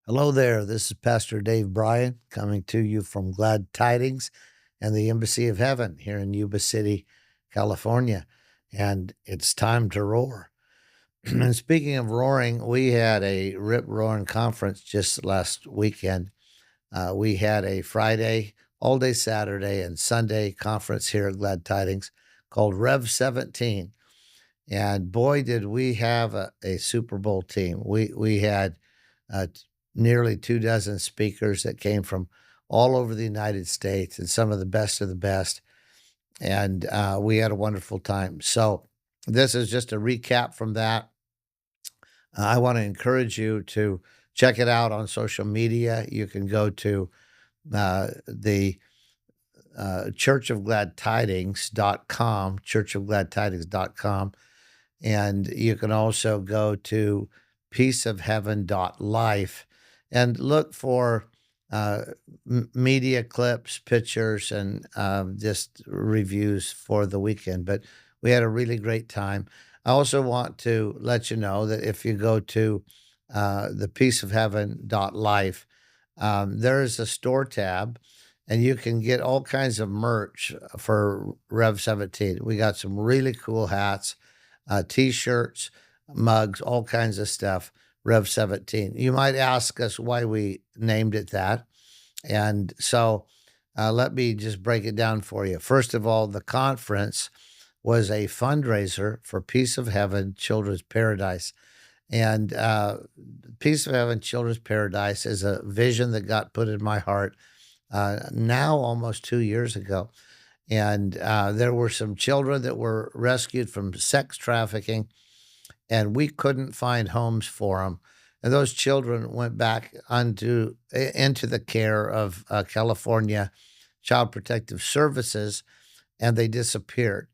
Hello there. This is Pastor Dave Bryan coming to you from Glad Tidings and the Embassy of Heaven here in Yuba City, California. And it's time to roar. And speaking of roaring, we had a rip roaring conference just last weekend. We had a Friday, all day Saturday, and Sunday conference here at Glad Tidings called Rev17. And boy, did we have a Super Bowl team. We had nearly 24 speakers that came from all over the United States and some of the best. And we had a wonderful time. So this is just a recap from that. I want to encourage you to check it out on social media. You can go to the churchofgladtidings.com, churchofgladtidings.com. And you can also go to peaceofheaven.life and look for media clips, pictures, and just reviews for the weekend. But we had a really great time. I also want to let you know that if you go to the peaceofheaven.life, there is a store tab, and you can get all kinds of merch for Rev17. We got some really cool hats, T-shirts, mugs, all kinds of stuff. Rev17. You might ask us why we named it that, and so let me just break it down for you. First of all, the conference was a fundraiser for Peace of Heaven Children's Paradise. And Peace of Heaven Children's Paradise is a vision that got put in my heart now almost 2 years ago. And there were some children that were rescued from sex trafficking, and we couldn't find homes for them. And those children went back into the care of California Child Protective Services, and they disappeared.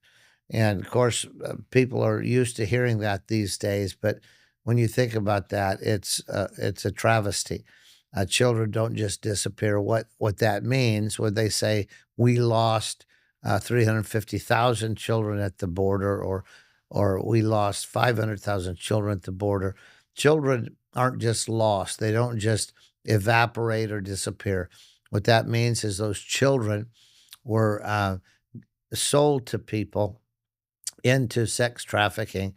And of course, people are used to hearing that these days, but when you think about that, it's a travesty. Children don't just disappear. What that means when they say we lost 350,000 children at the border, or we lost 500,000 children at the border. Children aren't just lost. They don't just evaporate or disappear. What that means is those children were sold to people into sex trafficking,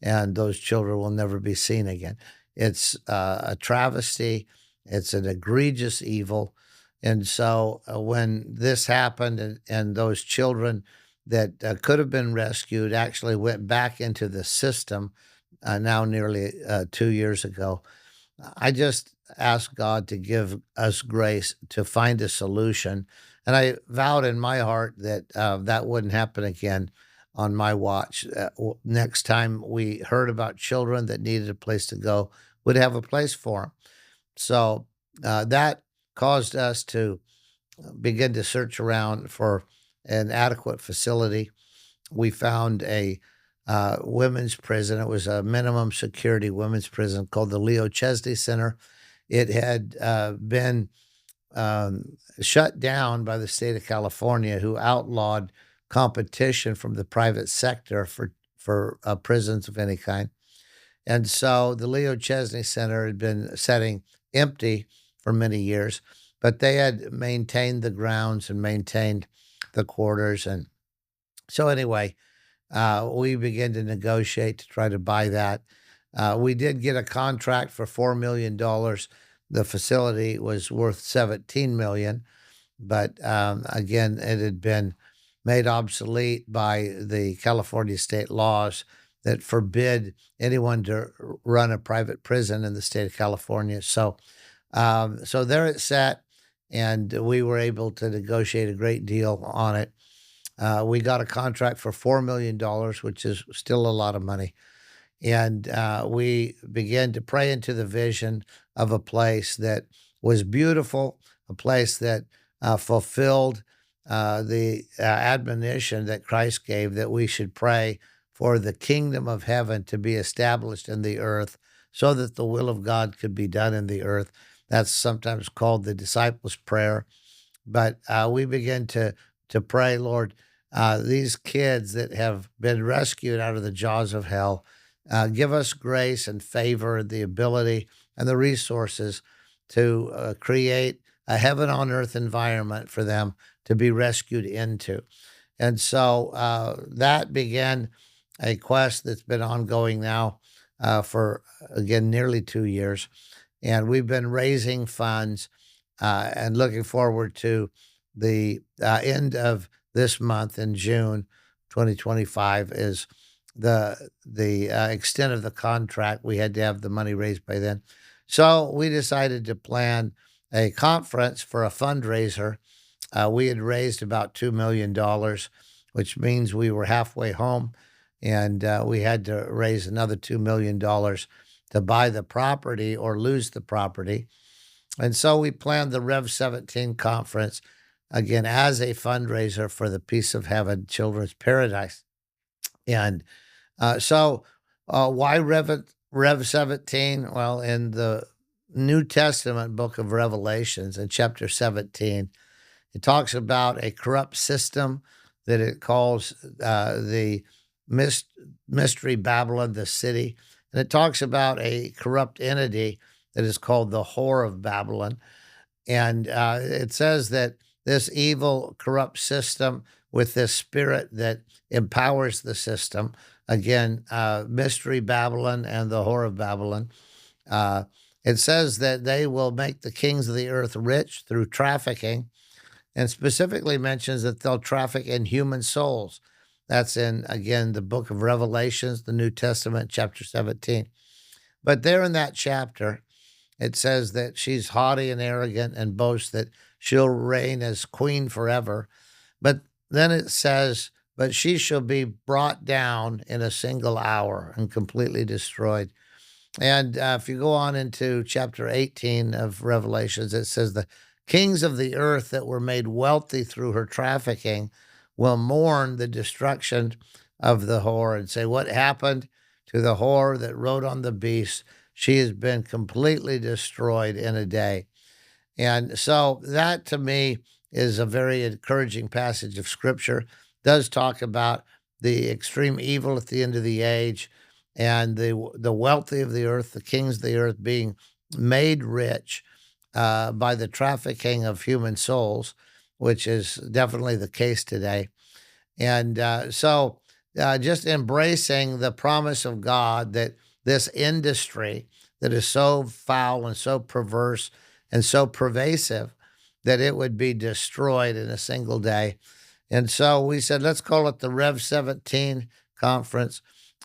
and those children will never be seen again. It's a travesty. It's an egregious evil. And so when this happened, and those children that could have been rescued actually went back into the system now nearly 2 years ago, I just asked God to give us grace to find a solution. And I vowed in my heart that that wouldn't happen again on my watch. Next time we heard about children that needed a place to go, would have a place for them. So that caused us to begin to search around for an adequate facility. We found a women's prison. It was a minimum security women's prison called the Leo Chesney Center. It had been shut down by the state of California, who outlawed competition from the private sector for prisons of any kind. And so the Leo Chesney Center had been sitting empty for many years, but they had maintained the grounds and maintained the quarters. And so anyway, we began to negotiate to try to buy that. We did get a contract for $4 million. The facility was worth $17 million, but again, it had been made obsolete by the California state laws that forbid anyone to run a private prison in the state of California. So there it sat, and we were able to negotiate a great deal on it. We got a contract for $4 million, which is still a lot of money. And we began to pray into the vision of a place that was beautiful, a place that fulfilled the admonition that Christ gave, that we should pray for the kingdom of heaven to be established in the earth so that the will of God could be done in the earth. That's sometimes called the disciples' prayer. But we began to pray, Lord, these kids that have been rescued out of the jaws of hell, give us grace and favor, the ability and the resources to create a heaven on earth environment for them to be rescued into. And so that began a quest that's been ongoing now for, again, nearly 2 years. And we've been raising funds and looking forward to the end of this month in June 2025 is the extent of the contract. We had to have the money raised by then. So we decided to plan a conference for a fundraiser. We had raised about $2 million, which means we were halfway home, and we had to raise another $2 million to buy the property or lose the property. And so we planned the Rev17 conference again as a fundraiser for the Peace of Heaven Children's Paradise. And why Rev 17? Well, in the New Testament book of Revelations, in chapter 17, it talks about a corrupt system that it calls the Mystery Babylon, the city. And it talks about a corrupt entity that is called the Whore of Babylon. And it says that this evil, corrupt system with this spirit that empowers the system, again, Mystery Babylon and the Whore of Babylon, it says that they will make the kings of the earth rich through trafficking, and specifically mentions that they'll traffic in human souls. That's in, again, the book of Revelations, the New Testament, chapter 17. But there in that chapter, it says that she's haughty and arrogant and boasts that she'll reign as queen forever. But then it says, but she shall be brought down in a single hour and completely destroyed. And if you go on into chapter 18 of Revelations, it says the kings of the earth that were made wealthy through her trafficking will mourn the destruction of the whore and say, what happened to the whore that rode on the beast? She has been completely destroyed in a day. And so that to me is a very encouraging passage of scripture. It does talk about the extreme evil at the end of the age and the wealthy of the earth, the kings of the earth being made rich by the trafficking of human souls, which is definitely the case today. And just embracing the promise of God that this industry that is so foul and so perverse and so pervasive that it would be destroyed in a single day. And so we said, let's call it the Rev 17 conference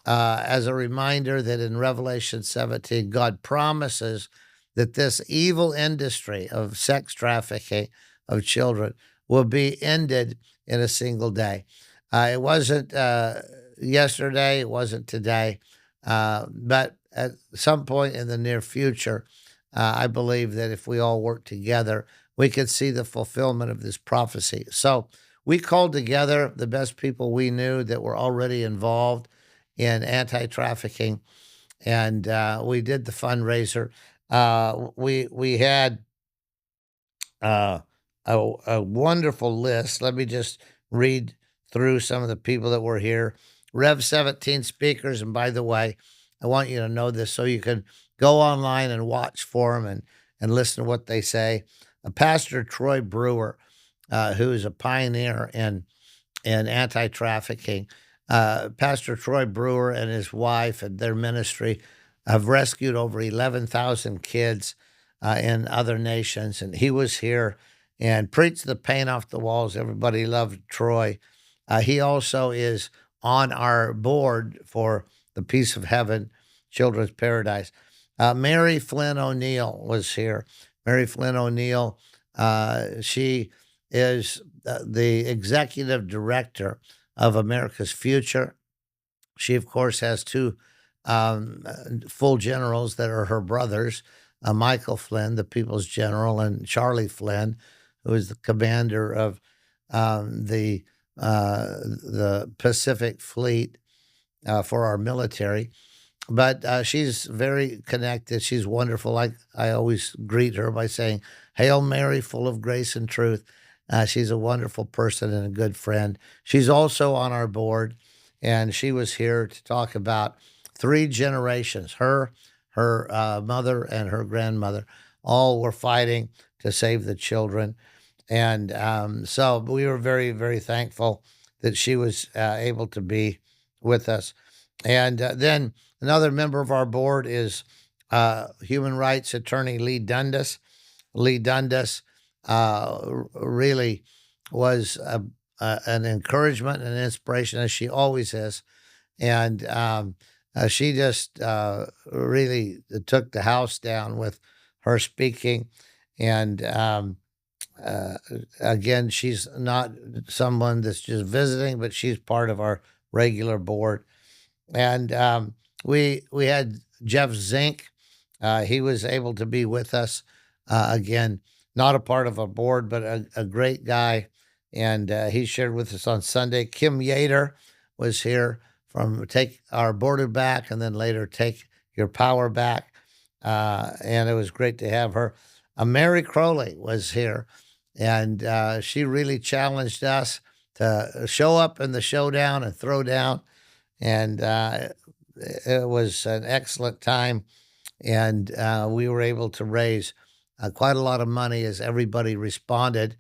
as a reminder that in Revelation 17, God promises that this evil industry of sex trafficking of children will be ended in a single day. It wasn't yesterday, it wasn't today, but at some point in the near future, I believe that if we all work together, we could see the fulfillment of this prophecy. So we called together the best people we knew that were already involved in anti-trafficking, and we did the fundraiser. We had a wonderful list. Let me just read through some of the people that were here. Rev 17 speakers, and by the way, I want you to know this so you can go online and watch for them and listen to what they say. Pastor Troy Brewer, who is a pioneer in anti-trafficking. Pastor Troy Brewer and his wife and their ministry have rescued over 11,000 kids in other nations. And he was here and preached the paint off the walls. Everybody loved Troy. He also is on our board for the Peace of Heaven Children's Paradise. Mary Flynn O'Neill was here. Mary Flynn O'Neill, she is the executive director of America's Future. She, of course, has two full generals that are her brothers, Michael Flynn, the People's General, and Charlie Flynn, who is the commander of the Pacific Fleet for our military. But she's very connected. She's wonderful. I always greet her by saying, Hail Mary, full of grace and truth. She's a wonderful person and a good friend. She's also on our board, and she was here to talk about 3 generations, her mother, and her grandmother, all were fighting to save the children. And so we were very, very thankful that she was able to be with us. And then another member of our board is human rights attorney Lee Dundas. Lee Dundas really was an encouragement and an inspiration, as she always is. And she just really took the house down with her speaking. And uh, again, she's not someone that's just visiting, but she's part of our regular board. And we had Jeff Zink. He was able to be with us again, not a part of a board, but a great guy. And he shared with us on Sunday. Kim Yater was here from Take Our Border Back and then later Take Your Power Back. And it was great to have her. Mary Crowley was here, and she really challenged us to show up in the showdown and throw down. And it was an excellent time. And we were able to raise quite a lot of money as everybody responded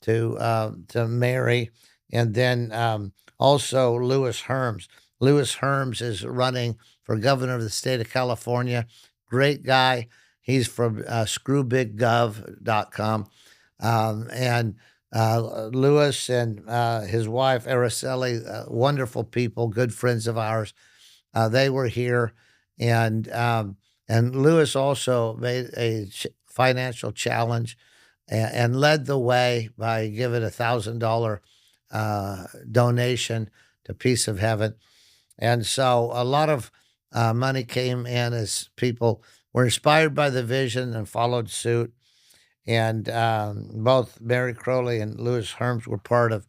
to Mary. And then also Lewis Herms. Lewis Herms is running for governor of the state of California. Great guy. He's from screwbiggov.com. And Lewis and his wife, Araceli, wonderful people, good friends of ours. They were here. And Lewis also made a financial challenge and led the way by giving $1,000 donation to Peace of Heaven. And so a lot of money came in as people were inspired by the vision and followed suit. And both Mary Crowley and Lewis Herms were part of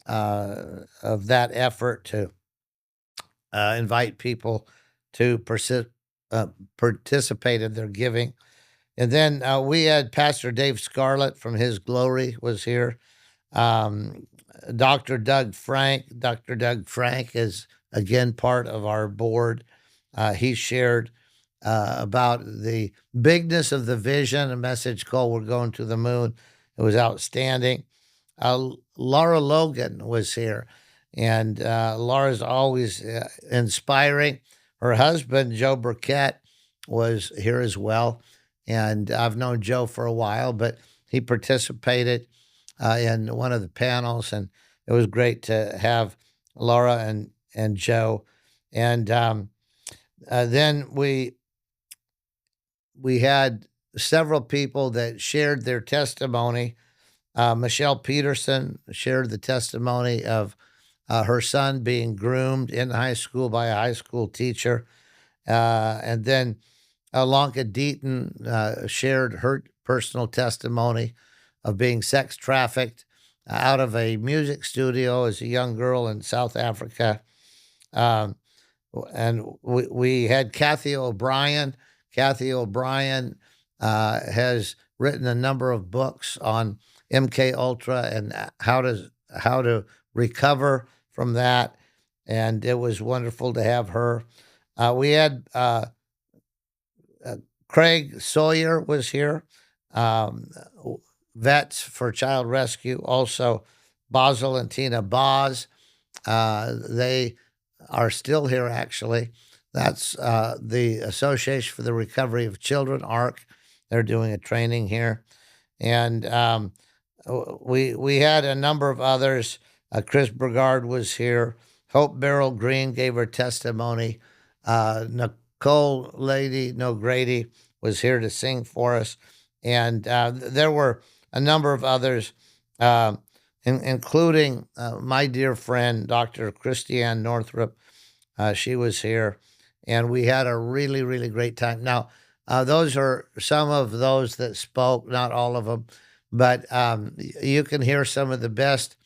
that effort to invite people to participate in their giving. And then we had Pastor Dave Scarlett from His Glory was here. Dr. Doug Frank. Dr. Doug Frank is again part of our board. He shared about the bigness of the vision, a message called We're Going to the Moon. It was outstanding. Laura Logan was here, and Laura's always inspiring. Her husband, Joe Burkett, was here as well. And I've known Joe for a while, but he participated in one of the panels, and it was great to have Laura and Joe. And then we had several people that shared their testimony. Michelle Peterson shared the testimony of her son being groomed in high school by a high school teacher. And then Lonka Deaton shared her personal testimony of being sex trafficked out of a music studio as a young girl in South Africa. And we had Kathy O'Brien. Kathy O'Brien has written a number of books on MK Ultra and how to recover from that. And it was wonderful to have her. We had Craig Sawyer was here. Vets for Child Rescue. Also, Basil and Tina Boz. They are still here, actually. That's the Association for the Recovery of Children, ARC. They're doing a training here. And we had a number of others. Chris Brigard was here. Hope Beryl Green gave her testimony. Nicole Lady Grady was here to sing for us. And there were a number of others, including my dear friend, Dr. Christiane Northrup. She was here, and we had a really, really great time. Now, those are some of those that spoke, not all of them, but you can hear some of the best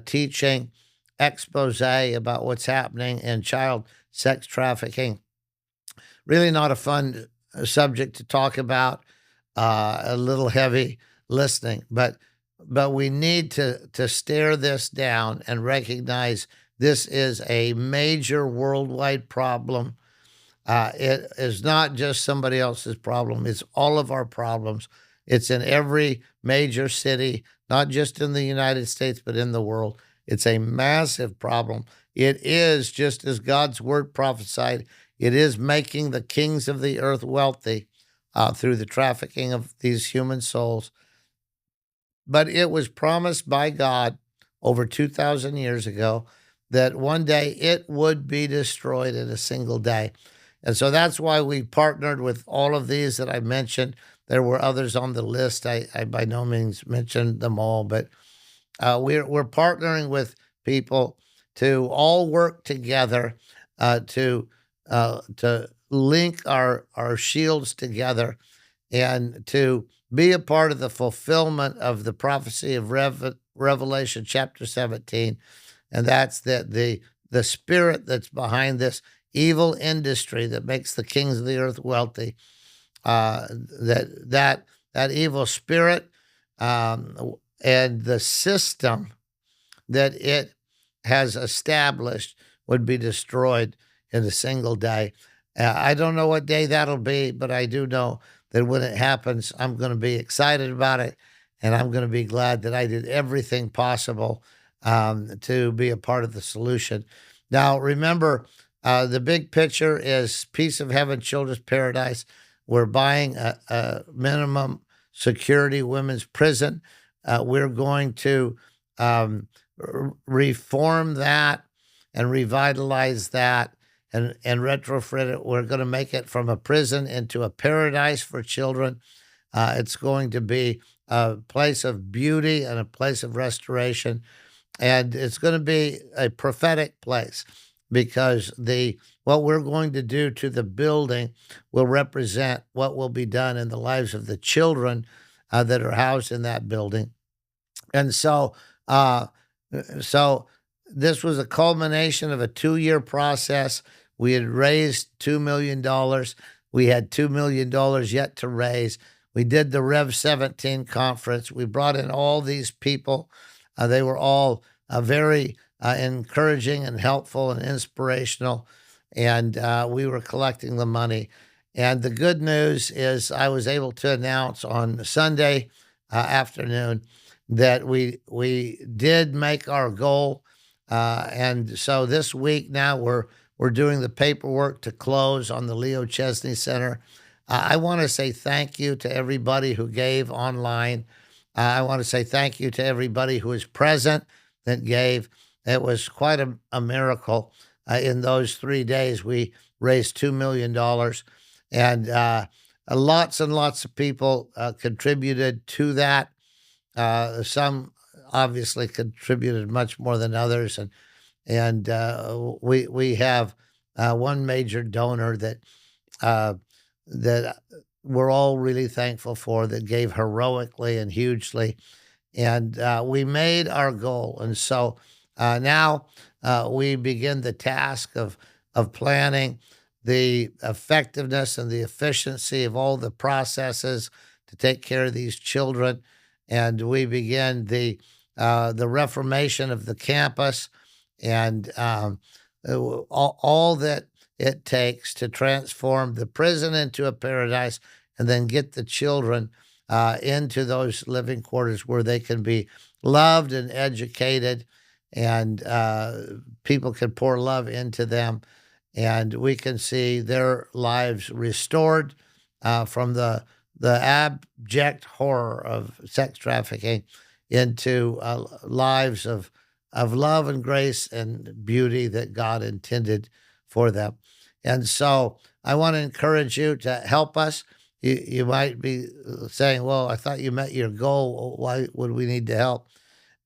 teaching, expose about what's happening in child sex trafficking. Really not a fun subject to talk about, a little heavy listening, but we need to stare this down and recognize this is a major worldwide problem. It is not just somebody else's problem, it's all of our problems. It's in every major city, not just in the United States, but in the world. It's a massive problem. It is, just as God's word prophesied, it is making the kings of the earth wealthy through the trafficking of these human souls. But it was promised by God over 2,000 years ago that one day it would be destroyed in a single day. And so that's why we partnered with all of these that I mentioned. There were others on the list. I by no means mentioned them all, but we're partnering with people to all work together to link our shields together and to be a part of the fulfillment of the prophecy of Revelation chapter 17. And that's that the spirit that's behind this evil industry that makes the kings of the earth wealthy, that evil spirit and the system that it has established would be destroyed in a single day. I don't know what day that'll be, but I do know that when it happens, I'm going to be excited about it, and I'm going to be glad that I did everything possible to be a part of the solution. Now, remember, the big picture is Peace of Heaven Children's Paradise. We're buying a minimum security women's prison. We're going to reform that and revitalize that and retrofit it. We're going to make it from a prison into a paradise for children. It's going to be a place of beauty and a place of restoration. And it's going to be a prophetic place because what we're going to do to the building will represent what will be done in the lives of the children that are housed in that building. And so this was a culmination of a 2-year process. We had raised $2 million. We had $2 million yet to raise. We did the Rev17 conference. We brought in all these people. They were all very encouraging and helpful and inspirational. And we were collecting the money. And the good news is I was able to announce on Sunday afternoon that we did make our goal. And so this week now we're doing the paperwork to close on the Leo Chesney Center. I want to say thank you to everybody who gave online. I want to say thank you to everybody who was present that gave. It was quite a miracle. In those 3 days, we raised $2 million. And lots and lots of people contributed to that. Some obviously contributed much more than others. And we have one major donor that we're all really thankful for, that gave heroically and hugely. And we made our goal. And so now we begin the task of planning the effectiveness and the efficiency of all the processes to take care of these children. And we begin the reformation of the campus and all that it takes to transform the prison into a paradise and then get the children into those living quarters where they can be loved and educated, and people can pour love into them, and we can see their lives restored from the abject horror of sex trafficking into lives of love and grace and beauty that God intended for them. And so I want to encourage you to help us. You might be saying, well, I thought you met your goal. Why would we need to help?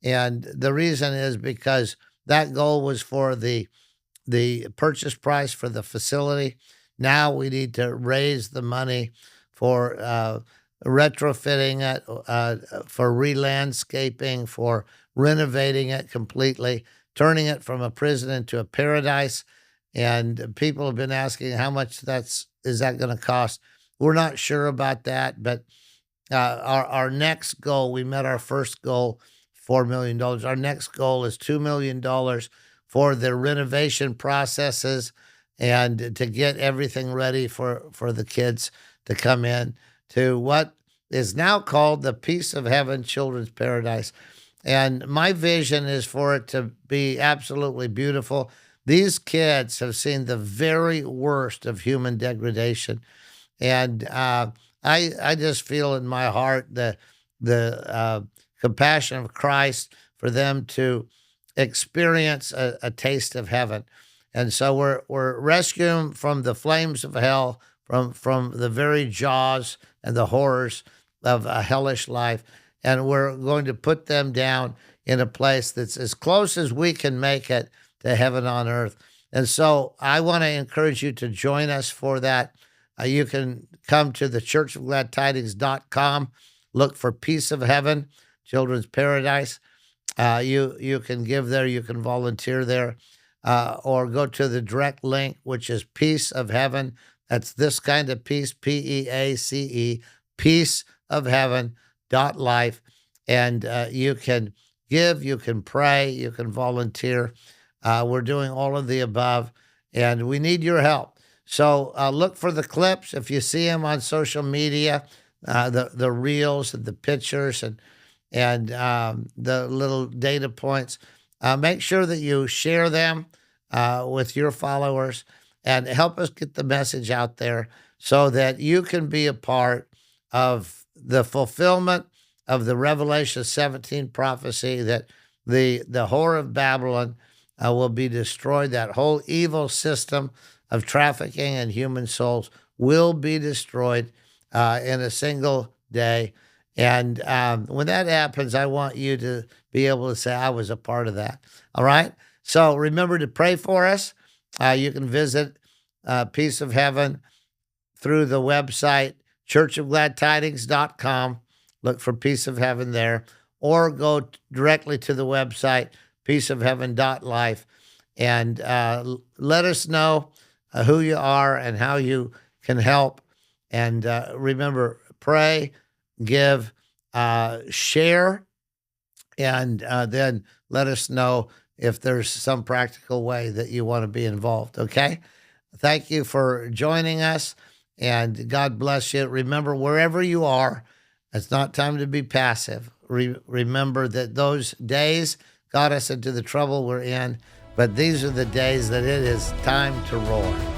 And the reason is because that goal was for the purchase price for the facility. Now we need to raise the money for retrofitting it, for re-landscaping, for renovating it completely, turning it from a prison into a paradise. And people have been asking how much is that going to cost? We're not sure about that, but our next goal, we met our first goal, $4 million. Our next goal is $2 million for the renovation processes and to get everything ready for the kids to come in to what is now called the Peace of Heaven Children's Paradise. And my vision is for it to be absolutely beautiful. These kids have seen the very worst of human degradation, and I just feel in my heart the compassion of Christ for them to experience a taste of heaven. And so we're rescuing them from the flames of hell, from the very jaws and the horrors of a hellish life, and we're going to put them down in a place that's as close as we can make it to heaven on earth. And so I want to encourage you to join us for that. You can come to the churchofgladtidings.com, look for Peace of Heaven, Children's Paradise. You can give there, you can volunteer there, or go to the direct link, which is Peace of Heaven. That's this kind of peace, Peace, peaceofheaven.life. And you can give, you can pray, you can volunteer. We're doing all of the above, and we need your help. So look for the clips. If you see them on social media, the reels and the pictures and the little data points, make sure that you share them with your followers and help us get the message out there so that you can be a part of the fulfillment of the Revelation 17 prophecy that the whore of Babylon will be destroyed. That whole evil system of trafficking in human souls will be destroyed in a single day. And when that happens, I want you to be able to say, I was a part of that. All right? So remember to pray for us. You can visit Peace of Heaven through the website, churchofgladtidings.com. Look for Peace of Heaven there. Or go directly to the website, peaceofheaven.life. And let us know who you are and how you can help. And remember, pray, give, share, and then let us know if there's some practical way that you want to be involved, okay? Thank you for joining us, and God bless you. Remember, wherever you are, it's not time to be passive. Remember that those days got us into the trouble we're in, but these are the days that it is time to roar.